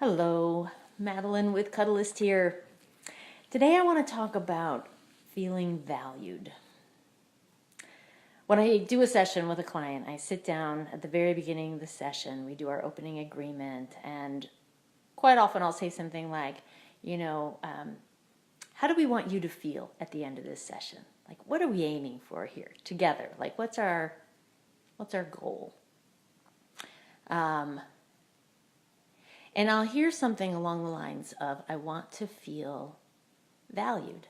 Hello, Madeline with Cuddlist here. Today I want to talk about feeling valued. When I do a session with a client, I sit down at the very beginning of the session, we do our opening agreement, and quite often I'll say something like, how do we want you to feel at the end of this session? Like, what are we aiming for here together? Like, what's our goal? And I'll hear something along the lines of, I want to feel valued.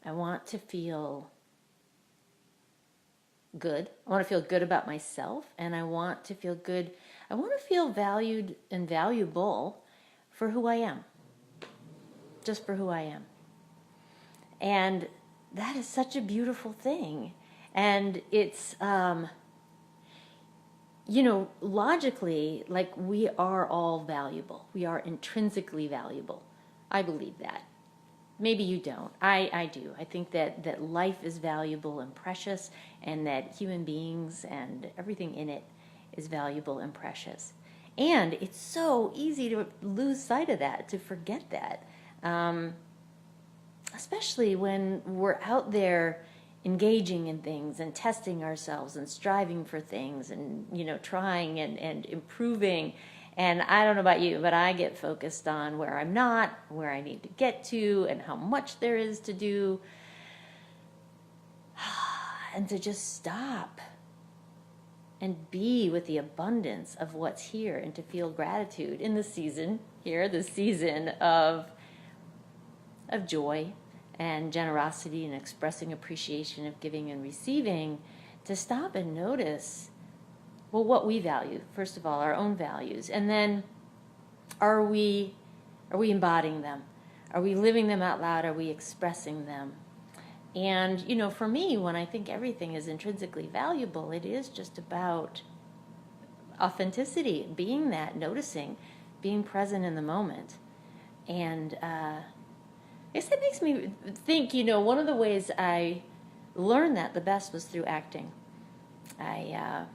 I want to feel good. I want to feel good about myself, and I want to feel good. I want to feel valued and valuable for who I am, just for who I am. And that is such a beautiful thing. And it's, logically, like, we are all valuable. We are intrinsically valuable. I believe that. Maybe you don't. I do. I think that life is valuable and precious, and that human beings and everything in it is valuable and precious. And it's so easy to lose sight of that, to forget that. Especially when we're out there engaging in things and testing ourselves and striving for things and, trying and improving. And I don't know about you, but I get focused on where I'm not, where I need to get to, and how much there is to do. And to just stop and be with the abundance of what's here, and to feel gratitude in the season here, the season of joy and generosity and expressing appreciation of giving and receiving, to stop and notice, well, what we value, first of all, our own values, and then are we embodying them? Are we living them out loud? Are we expressing them? And, for me, when I think everything is intrinsically valuable, it is just about authenticity, being that, noticing, being present in the moment. And I guess that makes me think, one of the ways I learned that the best was through acting. I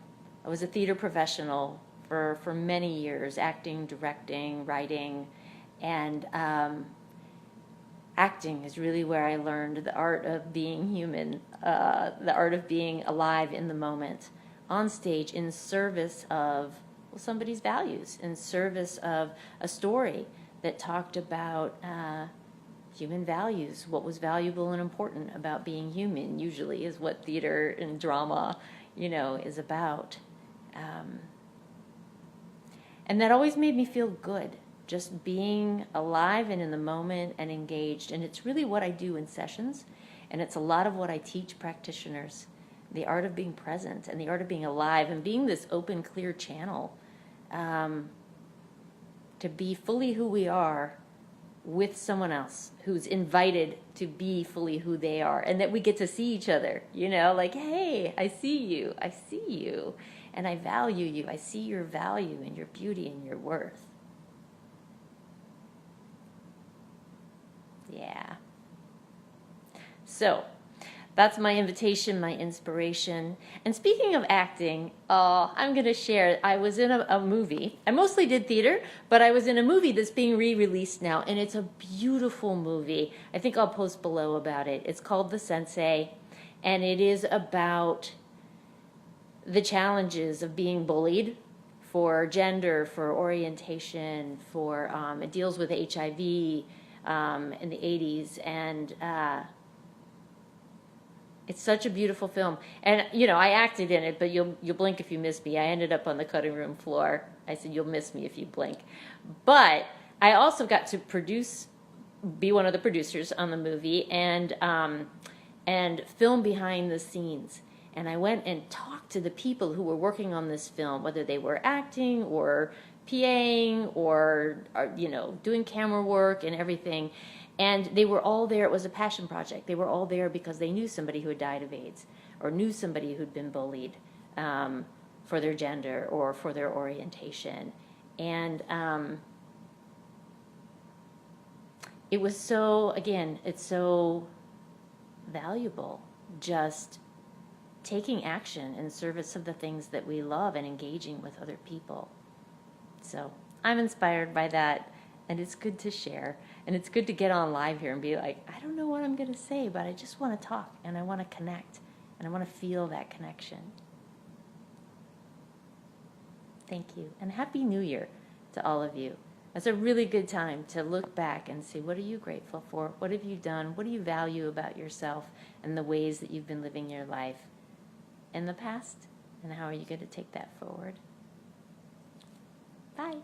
was a theater professional for many years, acting, directing, writing, and acting is really where I learned the art of being human, the art of being alive in the moment, on stage, in service of somebody's values, in service of a story that talked about human values, what was valuable and important about being human, usually is what theater and drama, is about. And that always made me feel good, just being alive and in the moment and engaged. And it's really what I do in sessions, and it's a lot of what I teach practitioners, the art of being present and the art of being alive and being this open, clear channel to be fully who we are with someone else who's invited to be fully who they are, and that we get to see each other, like, hey, I see you, and I value you. I see your value and your beauty and your worth. Yeah. So that's my invitation, my inspiration. And speaking of acting, I'm going to share, I was in a movie. I mostly did theater, but I was in a movie that's being re-released now, and it's a beautiful movie. I think I'll post below about it. It's called The Sensei, and it is about the challenges of being bullied for gender, for orientation, it deals with HIV in the 80s, and it's such a beautiful film. And, I acted in it, but you'll blink if you miss me. I ended up on the cutting room floor. I said, you'll miss me if you blink. But I also got to be one of the producers on the movie, and film behind the scenes. And I went and talked to the people who were working on this film, whether they were acting or PAing or doing camera work and everything. And they were all there. It was a passion project. They were all there because they knew somebody who had died of AIDS, or knew somebody who'd been bullied for their gender or for their orientation. And it was so, again, it's so valuable, just taking action in service of the things that we love and engaging with other people. So I'm inspired by that And it's good to share. And it's good to get on live here and be like, I don't know what I'm going to say, but I just want to talk and I want to connect and I want to feel that connection. Thank you. And Happy New Year to all of you. It's a really good time to look back and see, what are you grateful for? What have you done? What do you value about yourself and the ways that you've been living your life in the past? And how are you going to take that forward? Bye.